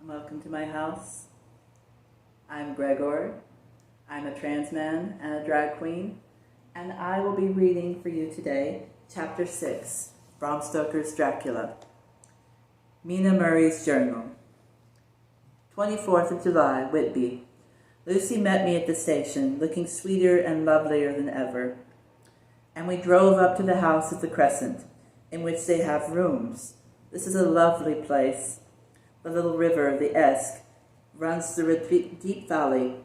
Welcome to my house. I'm Gregor. I'm a trans man and a drag queen, and I will be reading for you today Chapter 6, Bram Stoker's Dracula. Mina Murray's Journal. 24th of July, Whitby. Lucy met me at the station, looking sweeter and lovelier than ever, and we drove up to the house at the Crescent, in which they have rooms. This is a lovely place. The little river, the Esk, runs through a deep valley,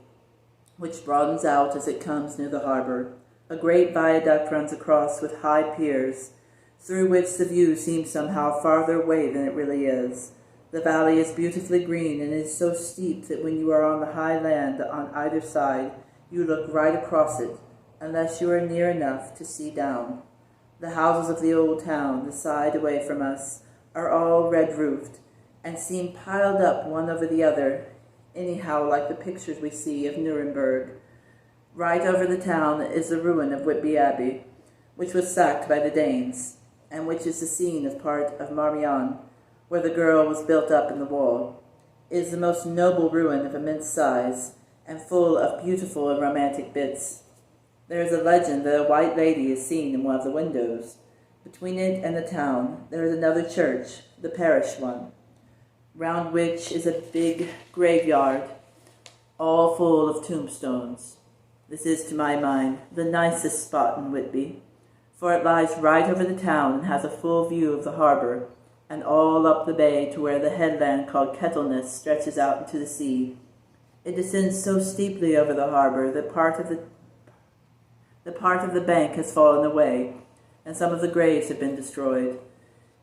which broadens out as it comes near the harbor. A great viaduct runs across with high piers, through which the view seems somehow farther away than it really is. The valley is beautifully green and is so steep that when you are on the high land on either side, you look right across it, unless you are near enough to see down. The houses of the old town, the side away from us, are all red-roofed, and seem piled up one over the other, anyhow like the pictures we see of Nuremberg. Right over the town is the ruin of Whitby Abbey, which was sacked by the Danes, and which is the scene of part of Marmion, where the girl was built up in the wall. It is the most noble ruin of immense size, and full of beautiful and romantic bits. There is a legend that a white lady is seen in one of the windows. Between it and the town there is another church, the parish one, round which is a big graveyard, all full of tombstones. This is, to my mind, the nicest spot in Whitby, for it lies right over the town and has a full view of the harbor, and all up the bay to where the headland called Kettleness stretches out into the sea. It descends so steeply over the harbor that part of the bank has fallen away, and some of the graves have been destroyed.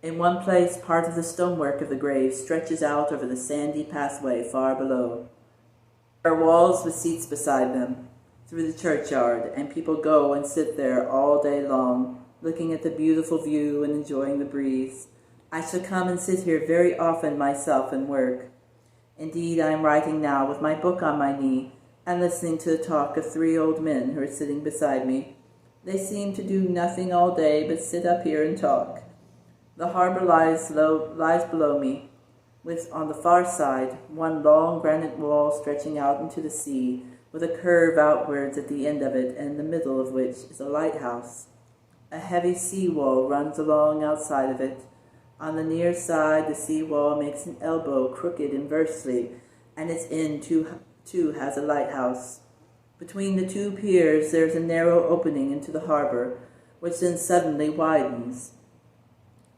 In one place, part of the stonework of the grave stretches out over the sandy pathway far below. There are walls with seats beside them, through the churchyard, and people go and sit there all day long, looking at the beautiful view and enjoying the breeze. I shall come and sit here very often myself and work. Indeed, I am writing now with my book on my knee, and listening to the talk of 3 old men who are sitting beside me. They seem to do nothing all day but sit up here and talk. The harbor lies below me, with, on the far side, one long granite wall stretching out into the sea, with a curve outwards at the end of it, and in the middle of which is a lighthouse. A heavy sea wall runs along outside of it. On the near side, the sea wall makes an elbow crooked inversely, and its end too has a lighthouse. Between the 2 piers there is a narrow opening into the harbor, which then suddenly widens.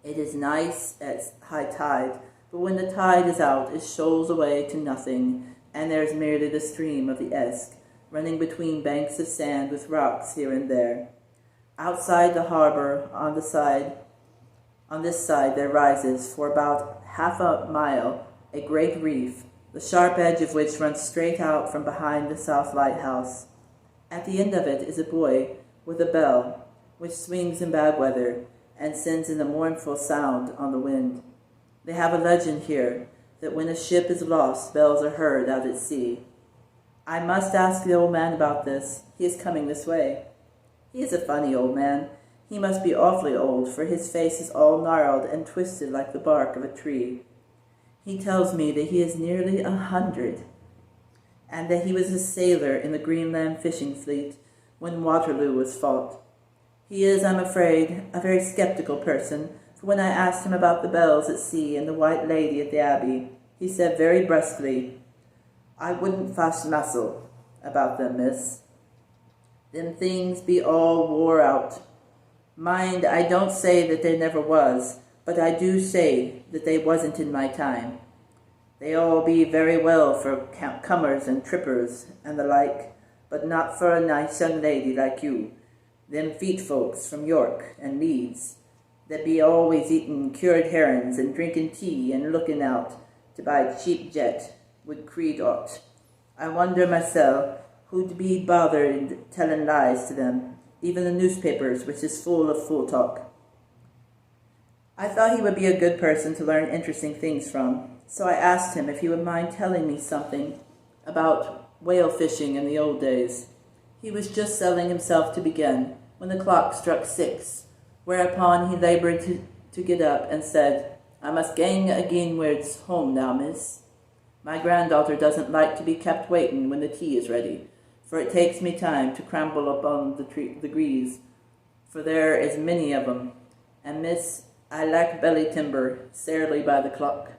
It is nice at high tide, but when the tide is out, it shoals away to nothing, and there is merely the stream of the Esk, running between banks of sand with rocks here and there. Outside the harbor, on this side there rises, for about half a mile, a great reef, the sharp edge of which runs straight out from behind the south lighthouse. At the end of it is a buoy with a bell, which swings in bad weather, and sends in a mournful sound on the wind. They have a legend here that when a ship is lost, bells are heard out at sea. I must ask the old man about this. He is coming this way. He is a funny old man. He must be awfully old, for his face is all gnarled and twisted like the bark of a tree. He tells me that he is nearly 100, and that he was a sailor in the Greenland fishing fleet when Waterloo was fought. He is, I'm afraid, a very skeptical person, for when I asked him about the bells at sea and the white lady at the Abbey, he said very brusquely, "I wouldn't fash mussel about them, miss. Them things be all wore out. Mind, I don't say that there never was, but I do say that they wasn't in my time. They all be very well for cummers and trippers and the like, but not for a nice young lady like you. Them feet folks from York and Leeds, that be always eating cured herrings and drinking tea and looking out to buy cheap jet, would creed aught. I wonder myself who'd be bothered telling lies to them, even the newspapers, which is full of fool talk." I thought he would be a good person to learn interesting things from, so I asked him if he would mind telling me something about whale fishing in the old days. He was just settling himself to begin, when the clock struck 6, whereupon he labored to get up and said, "I must gang againwards home now, miss." My granddaughter doesn't like to be kept waiting when the tea is ready, for it takes me time to cramble up on the grease, for there is many of 'em, and miss, I lack belly timber, sarely by the clock."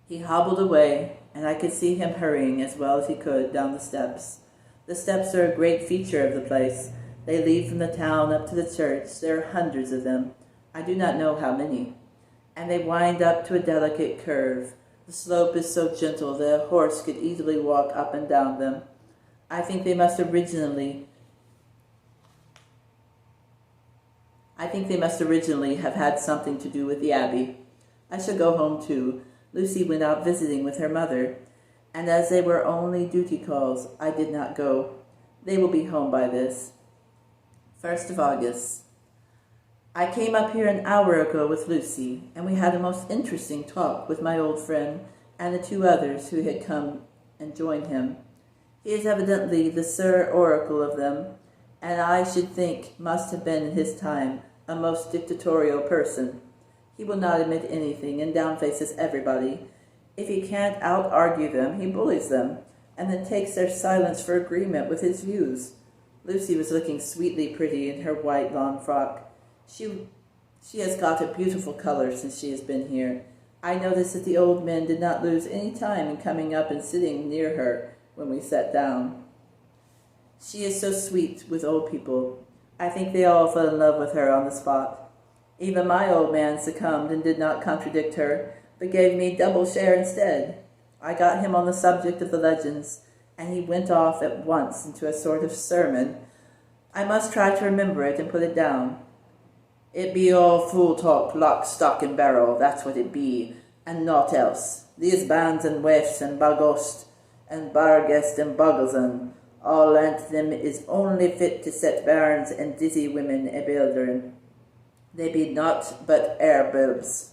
He hobbled away, and I could see him hurrying as well as he could down the steps. The steps are a great feature of the place. They lead from the town up to the church. There are hundreds of them. I do not know how many. And they wind up to a delicate curve. The slope is so gentle that a horse could easily walk up and down them. I think they must originally have had something to do with the abbey. I shall go home too. Lucy went out visiting with her mother, and as they were only duty calls, I did not go. They will be home by this. 1st of August. I came up here an hour ago with Lucy, and we had a most interesting talk with my old friend and the 2 others who had come and joined him. He is evidently the Sir Oracle of them, and I should think must have been in his time a most dictatorial person. He will not admit anything and downfaces everybody. If he can't out-argue them, he bullies them, and then takes their silence for agreement with his views. Lucy was looking sweetly pretty in her white lawn frock. She has got a beautiful color since she has been here. I noticed that the old men did not lose any time in coming up and sitting near her when we sat down. She is so sweet with old people. I think they all fell in love with her on the spot. Even my old man succumbed and did not contradict her, but gave me double share instead. I got him on the subject of the legends, and he went off at once into a sort of sermon. I must try to remember it and put it down. It be all fool talk, lock, stock, and barrel, that's what it be, and naught else. These bands and waifs and bagost, and bargest and bogglesen, all lent them is only fit to set bairns and dizzy women a buildern. They be naught but air bulbs.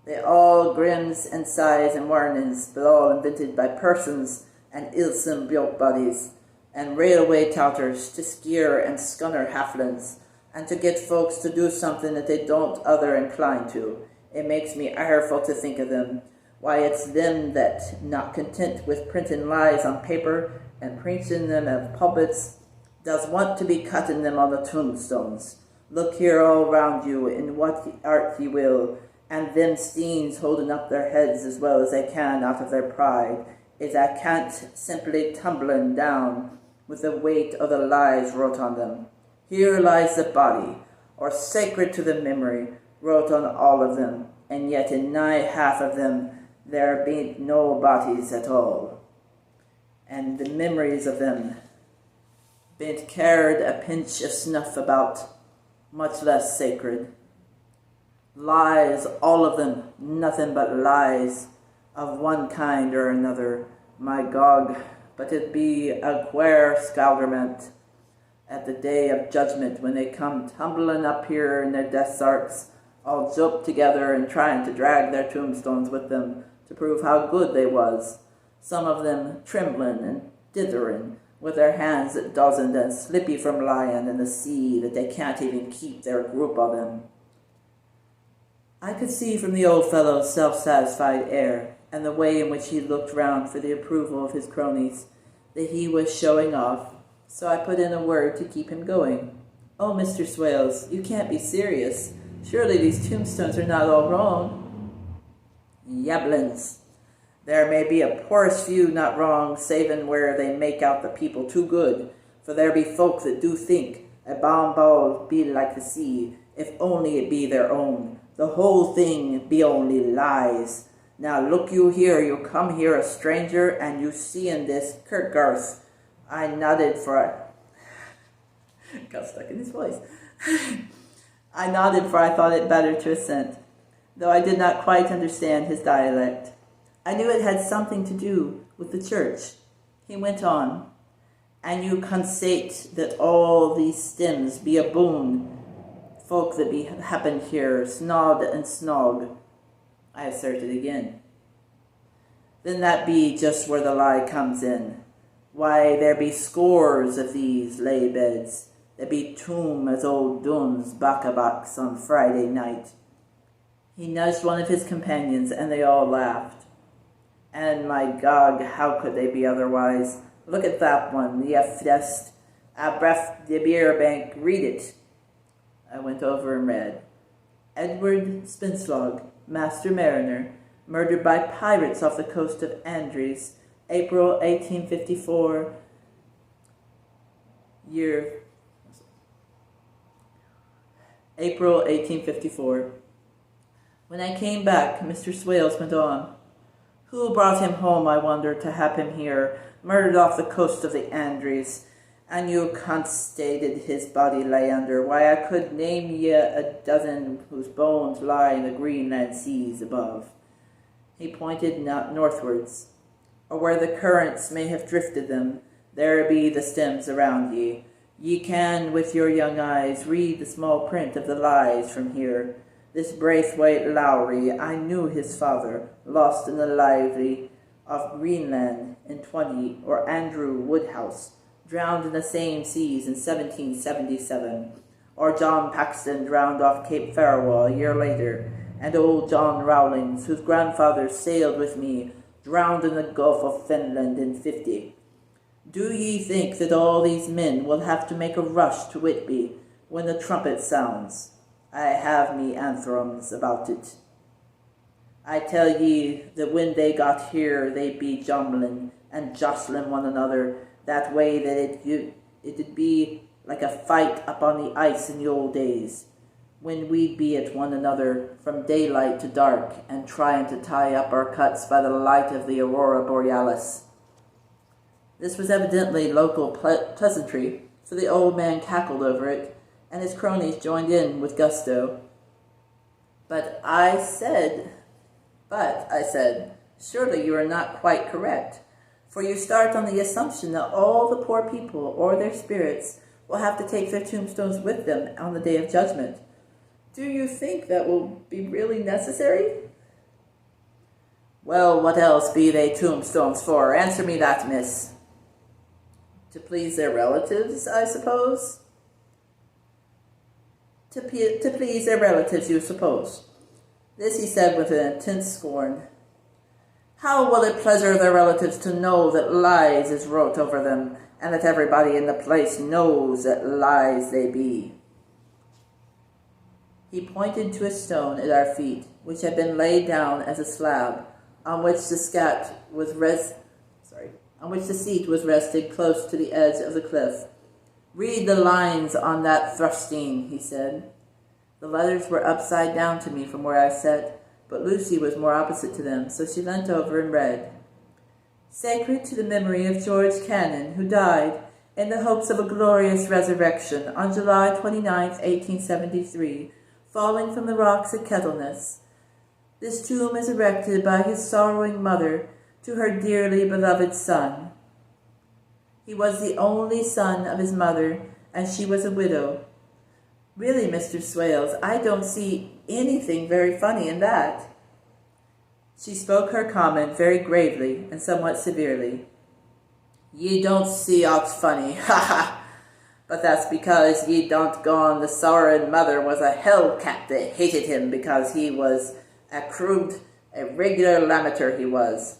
They all grims and sighs and warnings, but all invented by persons and ilsome built bodies, and railway touters to skeer and scunner halflings, and to get folks to do something that they don't other incline to. It makes me ireful to think of them. Why, it's them that, not content with printing lies on paper and preaching them at pulpits, does want to be cutting them on the tombstones. Look here all round you in what art ye will, and them steens holding up their heads as well as they can out of their pride, is a cant simply tumbling down with the weight of the lies wrote on them. Here lies the body, or sacred to the memory, wrote on all of them, and yet in nigh half of them there be no bodies at all. And the memories of them be'nt carried a pinch of snuff about, much less sacred. Lies, all of them, nothing but lies, of one kind or another, my gog, but it be a quare scalderment at the day of judgment when they come tumbling up here in their death sarks, all joped together and trying to drag their tombstones with them to prove how good they was, some of them trembling and dithering, with their hands that dozened and slippy from lying in the sea that they can't even keep their group of them. I could see from the old fellow's self-satisfied air and the way in which he looked round for the approval of his cronies that he was showing off, so I put in a word to keep him going. "Oh, Mr. Swales, you can't be serious. Surely these tombstones are not all wrong." "Yablins. There may be a poorest few not wrong, savin' where they make out the people too good, for there be folk that do think a ball be like the sea, if only it be their own. The whole thing be only lies. Now look you here, you come here a stranger, and you see in this Kirkgarth." I nodded for got stuck in his voice. I nodded, for I thought it better to assent, though I did not quite understand his dialect. I knew it had something to do with the church. He went on, "And you consate that all these stems be a boon, folk that be happen here, snod and snog." I asserted again. "Then that be just where the lie comes in. Why, there be scores of these lay beds. There be tomb as old Dunn's bacabaks on Friday night." He nudged one of his companions, and they all laughed. And my Gog, how could they be otherwise? Look at that one, the Fest, Abref de Bierbank, read it. I went over and read. Edward Spinslog, Master Mariner, murdered by pirates off the coast of Andres, April 1854, April 1854. When I came back, Mr. Swales went on. Who brought him home, I wonder, to have him here, murdered off the coast of the Andres? And you constated his body lay under. Why, I could name ye a dozen whose bones lie in the Greenland seas above. He pointed northwards, or where the currents may have drifted them. There be the stems around ye. Ye can, with your young eyes, read the small print of the lies from here. This Braithwaite Lowry, I knew his father, lost in the lively of Greenland in 20, or Andrew Woodhouse, drowned in the same seas in 1777, or John Paxton drowned off Cape Farewell a year later, and old John Rowlings, whose grandfather sailed with me, drowned in the Gulf of Finland in 50. Do ye think that all these men will have to make a rush to Whitby when the trumpet sounds? I have me anthrums about it. I tell ye that when they got here, they be jumbling and jostling one another that way that it'd be like a fight up on the ice in the old days, when we'd be at one another from daylight to dark and trying to tie up our cuts by the light of the aurora borealis. This was evidently local pleasantry, for the old man cackled over it, and his cronies joined in with gusto. But I said, surely you are not quite correct, for you start on the assumption that all the poor people or their spirits will have to take their tombstones with them on the day of judgment. Do you think that will be really necessary? Well, what else be they tombstones for? Answer me that, miss. To please their relatives, I suppose? To please their relatives, you suppose. This he said with an intense scorn. How will it pleasure their relatives to know that lies is wrote over them, and that everybody in the place knows that lies they be? He pointed to a stone at our feet, which had been laid down as a slab, on which the seat was rested close to the edge of the cliff. Read the lines on that thrustine, he said. The letters were upside down to me from where I sat, but Lucy was more opposite to them, so she leant over and read. Sacred to the memory of George Cannon, who died in the hopes of a glorious resurrection on July 29, 1873, falling from the rocks at Kettleness. This tomb is erected by his sorrowing mother to her dearly beloved son. He was the only son of his mother, and she was a widow. Really, Mr. Swales, I don't see anything very funny in that. She spoke her comment very gravely and somewhat severely. Ye don't see aught funny, ha ha! But that's because ye don't gone the sorrowing mother was a hell-cat that hated him because he was a regular lamenter he was.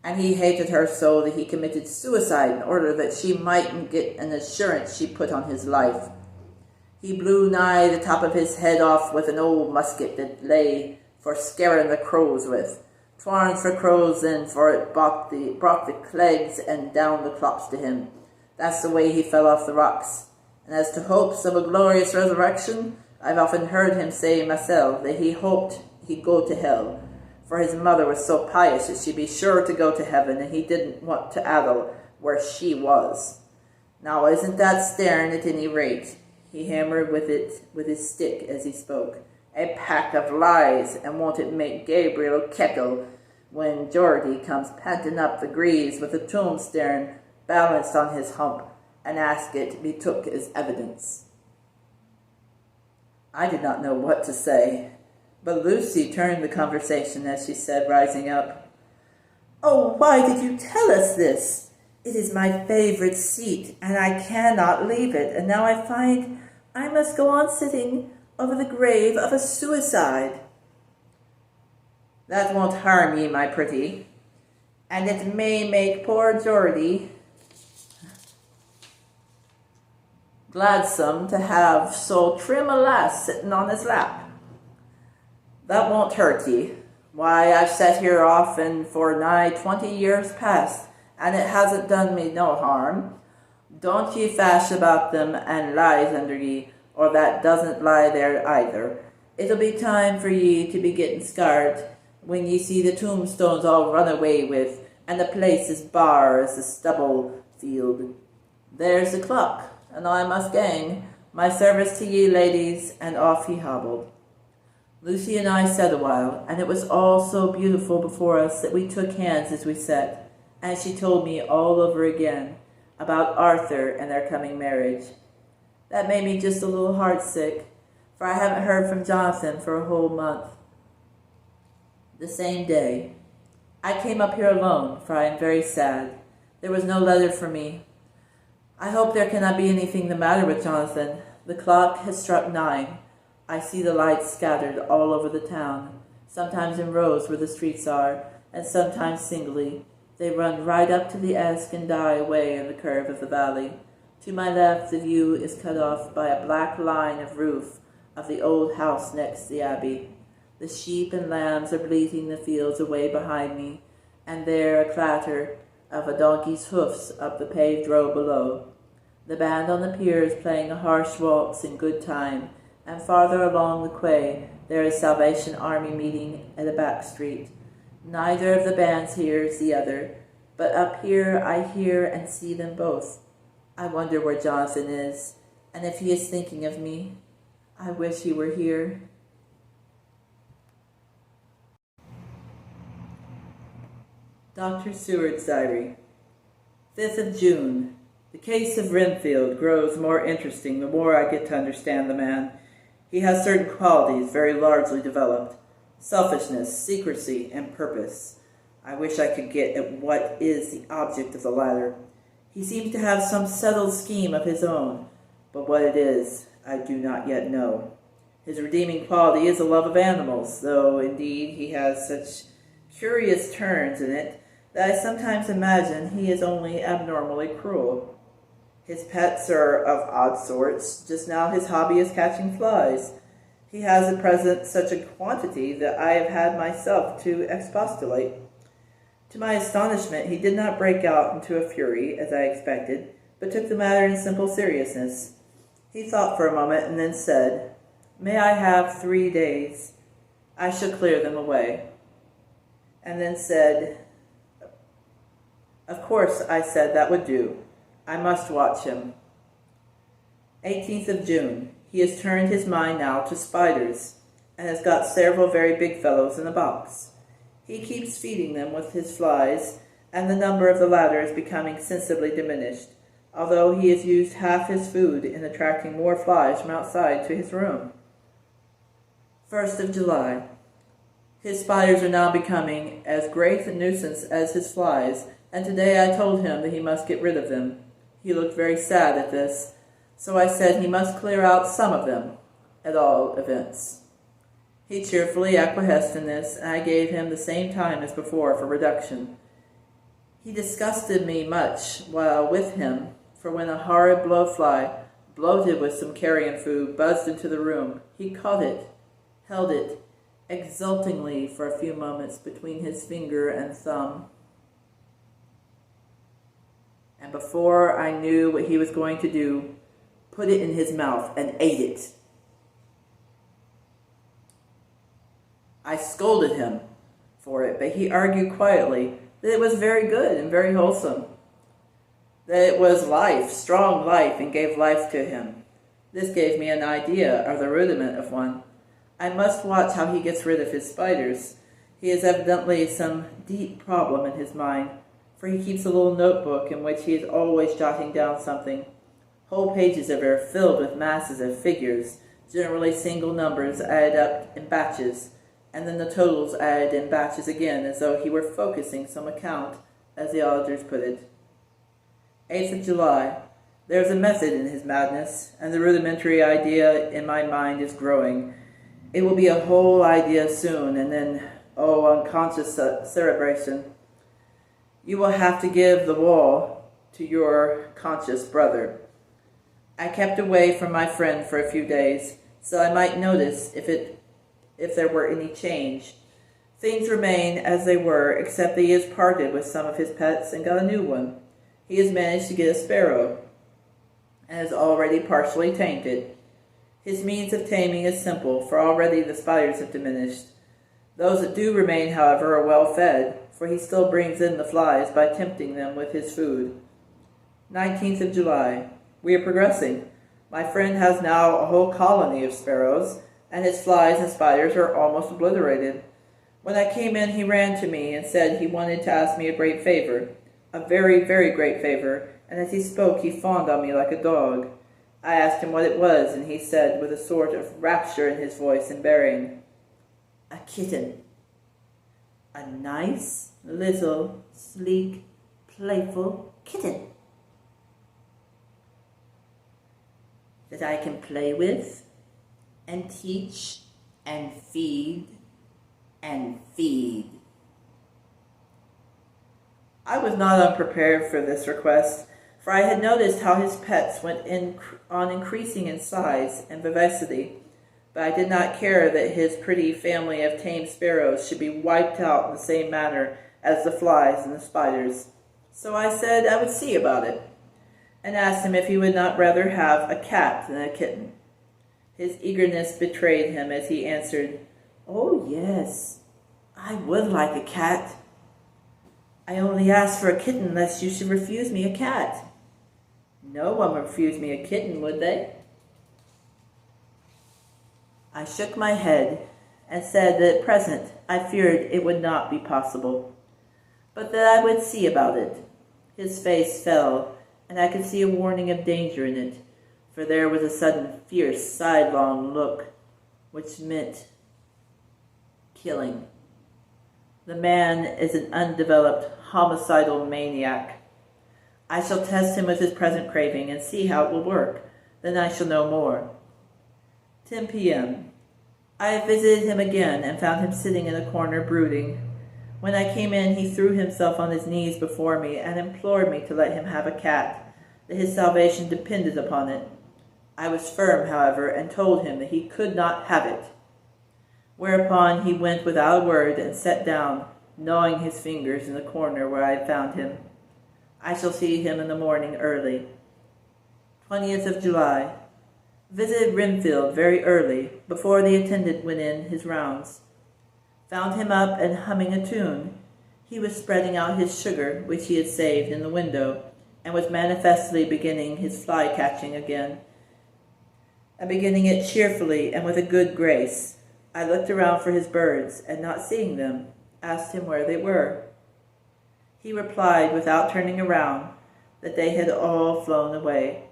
And he hated her so that he committed suicide in order that she mightn't get an assurance she put on his life. He blew nigh the top of his head off with an old musket that lay for scaring the crows with. 'Twarn't for crows then, for it brought the clegs and down the clops to him. That's the way he fell off the rocks. And as to hopes of a glorious resurrection, I've often heard him say myself that he hoped he'd go to hell, for his mother was so pious that she'd be sure to go to heaven, and he didn't want to addle where she was. Now isn't that staring at any rate? He hammered with his stick as he spoke. A pack of lies, and won't it make Gabriel kettle when Geordie comes panting up the greaves with a tombstone balanced on his hump, and ask it to be took as evidence. I did not know what to say, but Lucy turned the conversation as she said, rising up, "Oh, why did you tell us this? It is my favorite seat, and I cannot leave it, and now I find I must go on sitting over the grave of a suicide." "That won't harm ye, my pretty. and it may make poor Geordie gladsome to have so trim a lass sitting on his lap. That won't hurt ye. Why, I've sat here often for nigh 20 years past, and it hasn't done me no harm. Don't ye fash about them and lies under ye, or that doesn't lie there either. It'll be time for ye to be getting scarred when ye see the tombstones all run away with, and the place as bare as the stubble field. There's the clock, and I must gang. My service to ye, ladies, and off he hobbled. Lucy and I sat a while, and it was all so beautiful before us that we took hands as we sat, and she told me all over again about Arthur and their coming marriage. That made me just a little heartsick, for I haven't heard from Jonathan for a whole month. The same day, I came up here alone, for I am very sad. There was no letter for me. I hope there cannot be anything the matter with Jonathan. The clock has struck 9. I see the lights scattered all over the town, sometimes in rows where the streets are, and sometimes singly. They run right up to the Esk and die away in the curve of the valley. To my left, the view is cut off by a black line of roof of the old house next the abbey. The sheep and lambs are bleating the fields away behind me, and there a clatter of a donkey's hoofs up the paved road below. The band on the pier is playing a harsh waltz in good time, and farther along the quay there is Salvation Army meeting at a back street. Neither of the bands hears the other, but up here I hear and see them both. I wonder where Jonathan is, and if he is thinking of me. I wish he were here. Dr. Seward's Diary, 5th of June. The case of Renfield grows more interesting the more I get to understand the man. He has certain qualities very largely developed: selfishness, secrecy, and purpose. I wish I could get at what is the object of the latter. He seems to have some settled scheme of his own, but what it is, I do not yet know. His redeeming quality is a love of animals, though indeed he has such curious turns in it that I sometimes imagine he is only abnormally cruel. His pets are of odd sorts. Just now his hobby is catching flies. He has at present such a quantity that I have had myself to expostulate. To my astonishment, he did not break out into a fury, as I expected, but took the matter in simple seriousness. He thought for a moment and then said, "May I have 3 days? I shall clear them away." And then said, "Of course," I said, "that would do. I must watch him." 18th of June. He has turned his mind now to spiders, and has got several very big fellows in a box. He keeps feeding them with his flies, and the number of the latter is becoming sensibly diminished, although he has used half his food in attracting more flies from outside to his room. 1st of July. His spiders are now becoming as great a nuisance as his flies, and today I told him that he must get rid of them. He looked very sad at this, so I said he must clear out some of them, at all events. He cheerfully acquiesced in this, and I gave him the same time as before for reduction. He disgusted me much while with him, for when a horrid blowfly, bloated with some carrion food, buzzed into the room, he caught it, held it exultingly for a few moments between his finger and thumb, and before I knew what he was going to do, put it in his mouth and ate it. I scolded him for it, but he argued quietly that it was very good and very wholesome, that it was life, strong life, and gave life to him. This gave me an idea, or the rudiment of one. I must watch how he gets rid of his spiders. He has evidently some deep problem in his mind, for he keeps a little notebook in which he is always jotting down something. Whole pages of it are filled with masses of figures, generally single numbers added up in batches, and then the totals added in batches again, as though he were focusing some account, as the auditors put it. 8th of July. There is a method in his madness, and the rudimentary idea in my mind is growing. It will be a whole idea soon, and then, unconscious cerebration. You will have to give the wall to your conscious brother. I kept away from my friend for a few days, so I might notice if there were any change. Things remain as they were, except that he has parted with some of his pets and got a new one. He has managed to get a sparrow, and is already partially tamed it. His means of taming is simple, for already the spiders have diminished. Those that do remain, however, are well fed, for he still brings in the flies by tempting them with his food. 19th of July. We are progressing. My friend has now a whole colony of sparrows, and his flies and spiders are almost obliterated. When I came in, he ran to me and said he wanted to ask me a great favor, a very, very great favor, and as he spoke, he fawned on me like a dog. I asked him what it was, and he said, with a sort of rapture in his voice and bearing, "A kitten. A nice, little, sleek, playful kitten that I can play with and teach and feed and feed." I was not unprepared for this request, for I had noticed how his pets went on increasing in size and vivacity, but I did not care that his pretty family of tame sparrows should be wiped out in the same manner as the flies and the spiders. So I said I would see about it, and asked him if he would not rather have a cat than a kitten. His eagerness betrayed him as he answered, "Oh, yes, I would like a cat. I only asked for a kitten lest you should refuse me a cat." "No one would refuse me a kitten, would they?" I shook my head and said that at present I feared it would not be possible, but that I would see about it. His face fell, and I could see a warning of danger in it, for there was a sudden fierce sidelong look, which meant killing. The man is an undeveloped homicidal maniac. I shall test him with his present craving and see how it will work. Then I shall know more. 10 p.m. I visited him again and found him sitting in a corner brooding. When I came in, he threw himself on his knees before me and implored me to let him have a cat, that his salvation depended upon it. I was firm, however, and told him that he could not have it. Whereupon he went without a word and sat down, gnawing his fingers in the corner where I had found him. I shall see him in the morning early. 20th of July. Visited Renfield very early, before the attendant went in his rounds. Found him up and humming a tune. He was spreading out his sugar, which he had saved, in the window, and was manifestly beginning his fly-catching again, and beginning it cheerfully and with a good grace. I looked around for his birds, and not seeing them, asked him where they were. He replied, without turning around, that they had all flown away.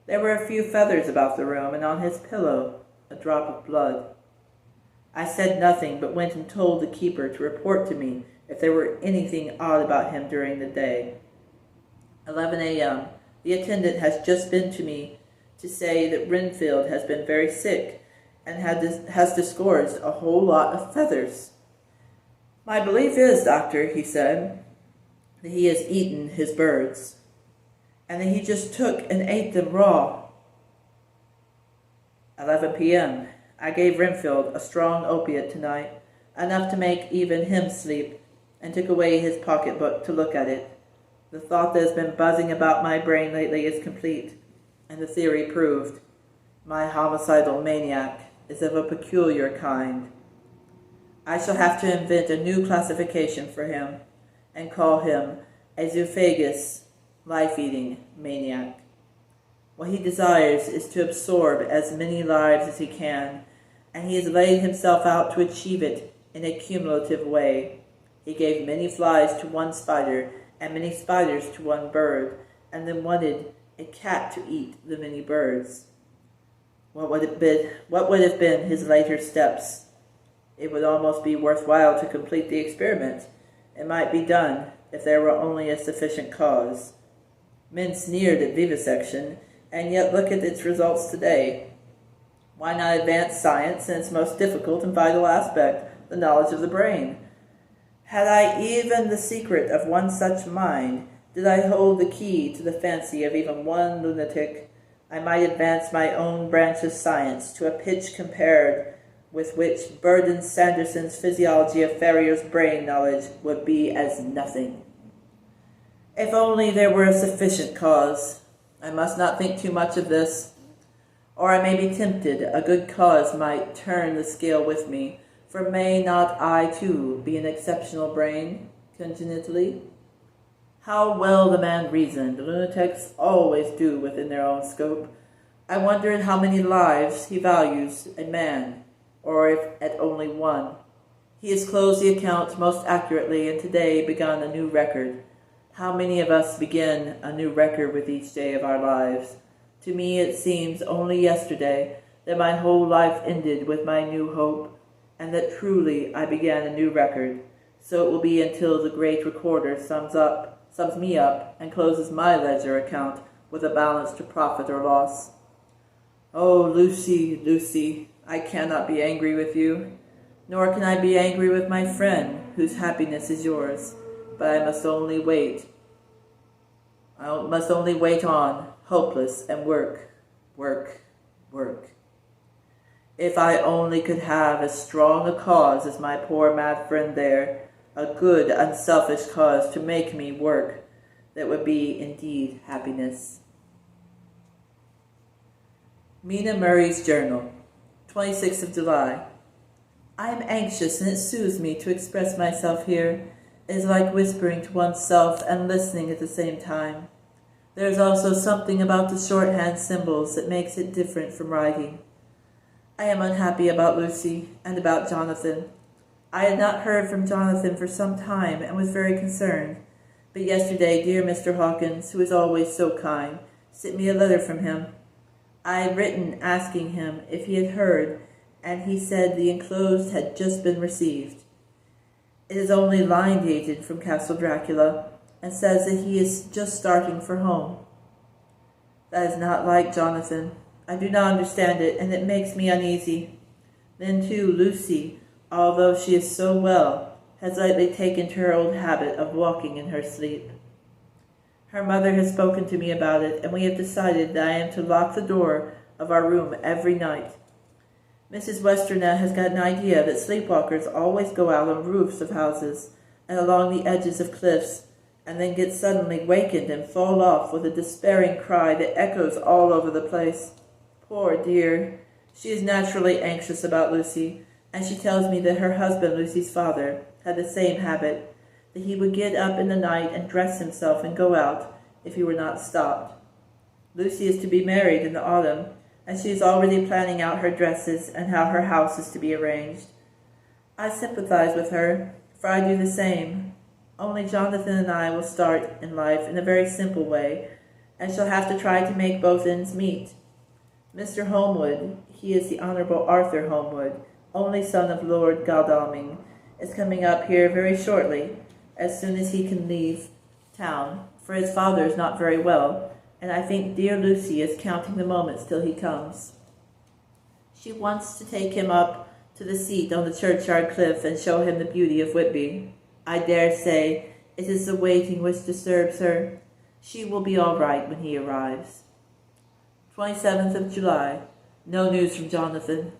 There were a few feathers about the room, and on his pillow a drop of blood. I said nothing, but went and told the keeper to report to me if there were anything odd about him during the day. 11 a.m. The attendant has just been to me to say that Renfield has been very sick and has disgorged a whole lot of feathers. "My belief is, doctor," he said, "that he has eaten his birds, and that he just took and ate them raw." 11 p.m. I gave Renfield a strong opiate tonight, enough to make even him sleep, and took away his pocketbook to look at it. The thought that has been buzzing about my brain lately is complete, and the theory proved. My homicidal maniac is of a peculiar kind. I shall have to invent a new classification for him, and call him a zoophagous, life-eating maniac. What he desires is to absorb as many lives as he can, and he has laid himself out to achieve it in a cumulative way. He gave many flies to one spider, and many spiders to one bird, and then wanted a cat to eat the many birds. What would have been his later steps? It would almost be worthwhile to complete the experiment. It might be done if there were only a sufficient cause. Men sneered at vivisection, and yet look at its results today. Why not advance science in its most difficult and vital aspect, the knowledge of the brain? Had I even the secret of one such mind, did I hold the key to the fancy of even one lunatic, I might advance my own branch of science to a pitch compared with which Burdon Sanderson's physiology of Ferrier's brain knowledge would be as nothing. If only there were a sufficient cause. I must not think too much of this, or I may be tempted. A good cause might turn the scale with me, for may not I, too, be an exceptional brain, congenitally? How well the man reasoned. Lunatics always do within their own scope. I wondered how many lives he values a man, or if at only one. He has closed the account most accurately, and today begun a new record. How many of us begin a new record with each day of our lives? To me it seems only yesterday that my whole life ended with my new hope, and that truly I began a new record. So it will be until the great recorder sums me up and closes my ledger account with a balance to profit or loss. Oh, Lucy, Lucy, I cannot be angry with you, nor can I be angry with my friend, whose happiness is yours. But I must only wait. I must only wait on, hopeless, and work, work, work. If I only could have as strong a cause as my poor mad friend there, a good, unselfish cause to make me work, that would be indeed happiness. Mina Murray's Journal, 26th of July. I am anxious, and it soothes me to express myself here. It is like whispering to oneself and listening at the same time. There is also something about the shorthand symbols that makes it different from writing. I am unhappy about Lucy and about Jonathan. I had not heard from Jonathan for some time and was very concerned. But yesterday dear Mr. Hawkins, who is always so kind, sent me a letter from him. I had written asking him if he had heard, and he said the enclosed had just been received. It is only line dated from Castle Dracula, and says that he is just starting for home. That is not like Jonathan. I do not understand it, and it makes me uneasy. Then, too, Lucy, although she is so well, has lately taken to her old habit of walking in her sleep. Her mother has spoken to me about it, and we have decided that I am to lock the door of our room every night. Mrs. Westernet has got an idea that sleepwalkers always go out on roofs of houses and along the edges of cliffs, and then get suddenly wakened and fall off with a despairing cry that echoes all over the place. Poor dear! She is naturally anxious about Lucy, and she tells me that her husband, Lucy's father, had the same habit, that he would get up in the night and dress himself and go out if he were not stopped. Lucy is to be married in the autumn, and she is already planning out her dresses and how her house is to be arranged. I sympathize with her, for I do the same. Only Jonathan and I will start in life in a very simple way, and shall have to try to make both ends meet. Mr. Holmwood, he is the Honorable Arthur Holmwood, only son of Lord Godalming, is coming up here very shortly, as soon as he can leave town, for his father is not very well, and I think dear Lucy is counting the moments till he comes. She wants to take him up to the seat on the churchyard cliff and show him the beauty of Whitby. I dare say it is the waiting which disturbs her. She will be all right when he arrives. 27th of July. No news from Jonathan.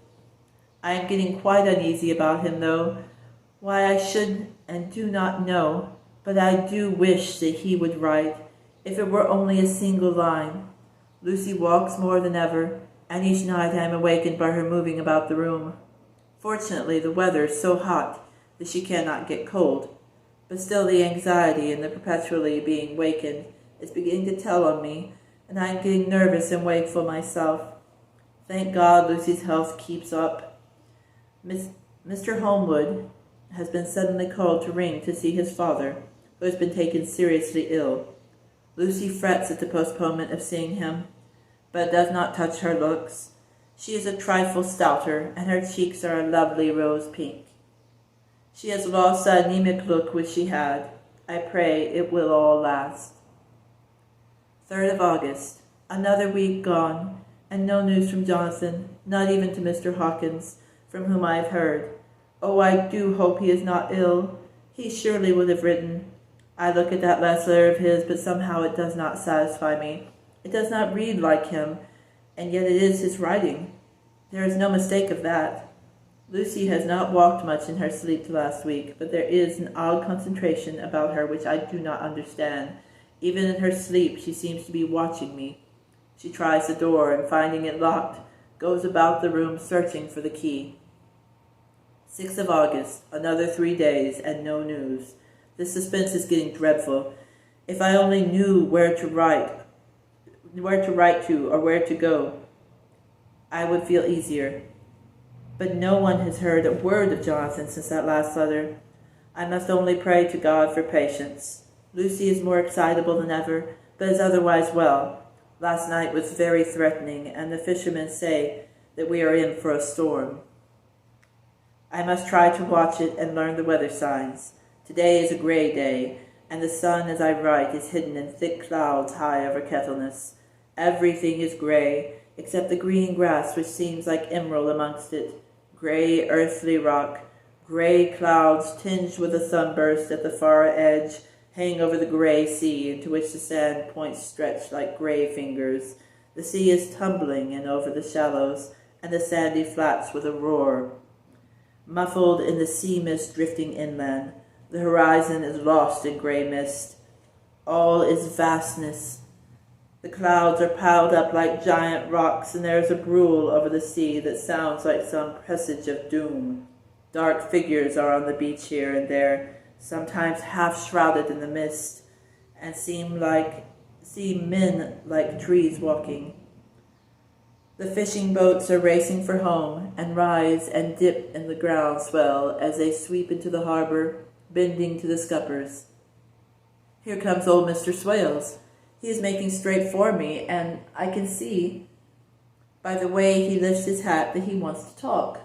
I am getting quite uneasy about him, though. Why I should and do not know, but I do wish that he would write, if it were only a single line. Lucy walks more than ever, and each night I am awakened by her moving about the room. Fortunately, the weather is so hot that she cannot get cold, but still the anxiety and the perpetually being wakened is beginning to tell on me, and I am getting nervous and wakeful myself. Thank God Lucy's health keeps up. Mr. Holmwood has been suddenly called to ring to see his father, who has been taken seriously ill. Lucy frets at the postponement of seeing him, but it does not touch her looks. She is a trifle stouter, and her cheeks are a lovely rose pink. She has lost the anemic look which she had. I pray it will all last. 3rd of August. Another week gone, and no news from Jonathan, not even to Mr. Hawkins, from whom I have heard. Oh, I do hope he is not ill. He surely would have written. I look at that last letter of his, but somehow it does not satisfy me. It does not read like him, and yet it is his writing. There is no mistake of that. Lucy has not walked much in her sleep the last week, but there is an odd concentration about her which I do not understand. Even in her sleep she seems to be watching me. She tries the door, and finding it locked, goes about the room searching for the key. 6th of August, another 3 days, and no news. This suspense is getting dreadful. If I only knew where to write to, or where to go, I would feel easier. But no one has heard a word of Jonathan since that last letter. I must only pray to God for patience. Lucy is more excitable than ever, but is otherwise well. Last night was very threatening, and the fishermen say that we are in for a storm. I must try to watch it and learn the weather signs. Today is a grey day, and the sun, as I write, is hidden in thick clouds high over Kettleness. Everything is grey, except the green grass, which seems like emerald amongst it. Grey earthly rock, grey clouds tinged with a sunburst at the far edge, hang over the grey sea, into which the sand points stretched like grey fingers. The sea is tumbling in over the shallows, and the sandy flats with a roar. Muffled in the sea mist drifting inland, the horizon is lost in grey mist. All is vastness. The clouds are piled up like giant rocks, and there is a brool over the sea that sounds like some presage of doom. Dark figures are on the beach here and there, sometimes half shrouded in the mist, and seem men like trees walking. The fishing boats are racing for home, and rise and dip in the ground swell as they sweep into the harbor, bending to the scuppers. Here comes old Mr. Swales. He is making straight for me, and I can see by the way he lifts his hat that he wants to talk.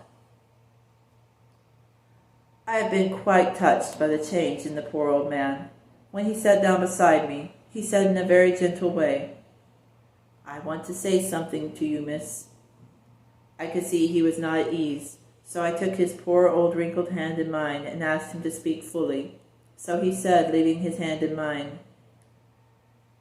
I have been quite touched by the change in the poor old man. When he sat down beside me, he said in a very gentle way, "I want to say something to you, miss." I could see he was not at ease, so I took his poor old wrinkled hand in mine and asked him to speak fully. So he said, leaving his hand in mine,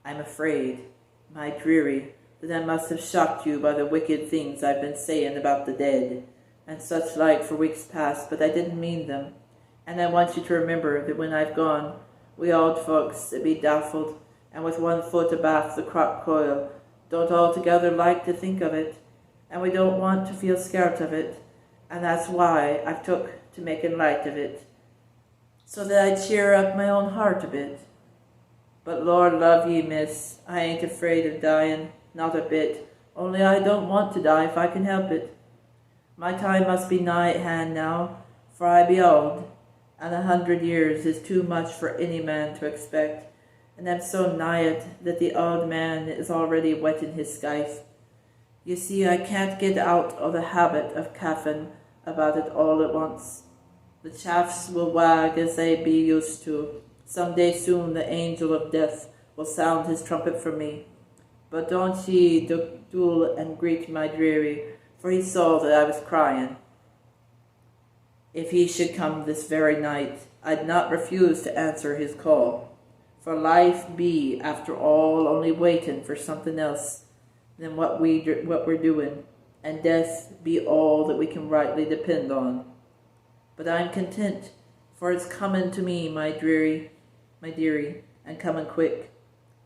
"I'm afraid, my dearie, that I must have shocked you by the wicked things I've been saying about the dead, and such like for weeks past, but I didn't mean them. And I want you to remember that when I've gone, we old folks that be daffled, and with one foot abaft the crock coil, don't altogether like to think of it, and we don't want to feel scart of it, and that's why I've took to making light of it, so that I'd cheer up my own heart a bit. But Lord love ye, miss, I ain't afraid of dying, not a bit, only I don't want to die if I can help it. My time must be nigh at hand now, for I be old, and 100 years is too much for any man to expect, and I'm so nigh it that the old man is already wetting his scythe. You see, I can't get out of the habit of caffin about it all at once. The chaffs will wag as they be used to. Some day soon the angel of death will sound his trumpet for me. But don't ye duel and greet my dearie, for he saw that I was crying. If he should come this very night, I'd not refuse to answer his call. For life be, after all, only waiting for something else than what we're doing, and death be all that we can rightly depend on. But I'm content, for it's coming to me, my dearie, and coming quick.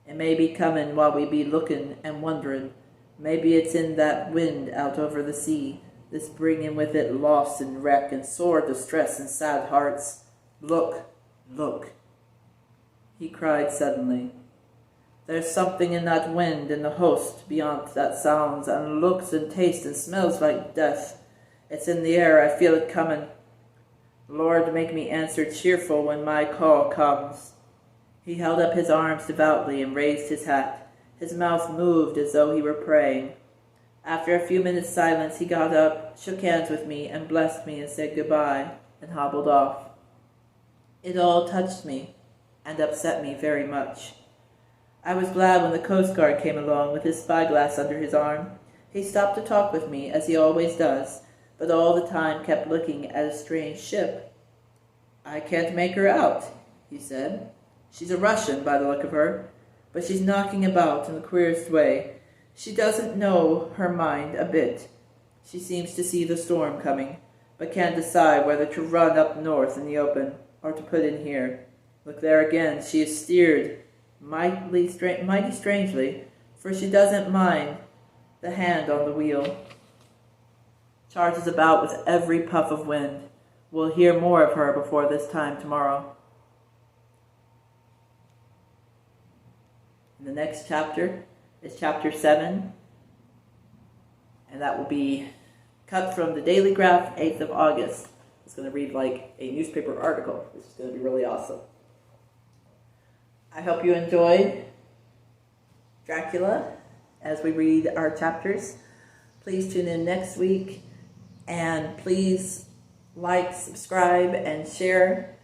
It may be coming while we be looking and wondering. Maybe it's in that wind out over the sea, that's bringing with it loss and wreck and sore distress and sad hearts. Look, look," he cried suddenly. "There's something in that wind and the host beyond that sounds and looks and tastes and smells like death. It's in the air, I feel it coming. Lord, make me answer cheerful when my call comes." He held up his arms devoutly and raised his hat. His mouth moved as though he were praying. After a few minutes' silence, he got up, shook hands with me, and blessed me and said goodbye, and hobbled off. It all touched me and upset me very much. I was glad when the Coast Guard came along with his spyglass under his arm. He stopped to talk with me, as he always does, but all the time kept looking at a strange ship. I can't make her out, he said. She's a Russian by the look of her, but she's knocking about in the queerest way. She doesn't know her mind a bit. She seems to see the storm coming, but can't decide whether to run up north in the open or to put in here. Look there again, she is steered mighty strangely, for she doesn't mind the hand on the wheel. Charges about with every puff of wind. We'll hear more of her before this time tomorrow. The next chapter is chapter 7, and that will be cut from the Daily Graph, 8th of August. It's going to read like a newspaper article, which is going to be really awesome. I hope you enjoyed Dracula as we read our chapters. Please tune in next week, and please like, subscribe, and share,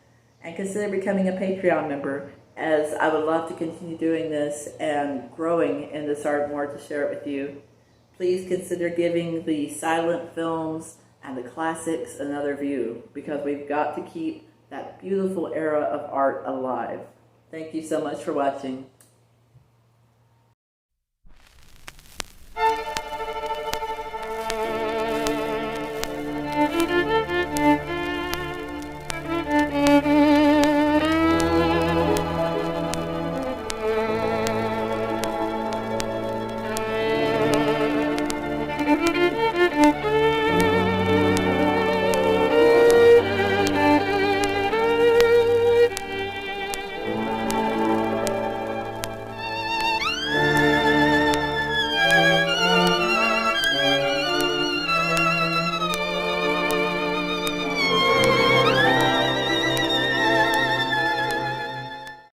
and consider becoming a Patreon member, as I would love to continue doing this and growing in this art more to share it with you. Please consider giving the silent films and the classics another view, because we've got to keep that beautiful era of art alive. Thank you so much for watching.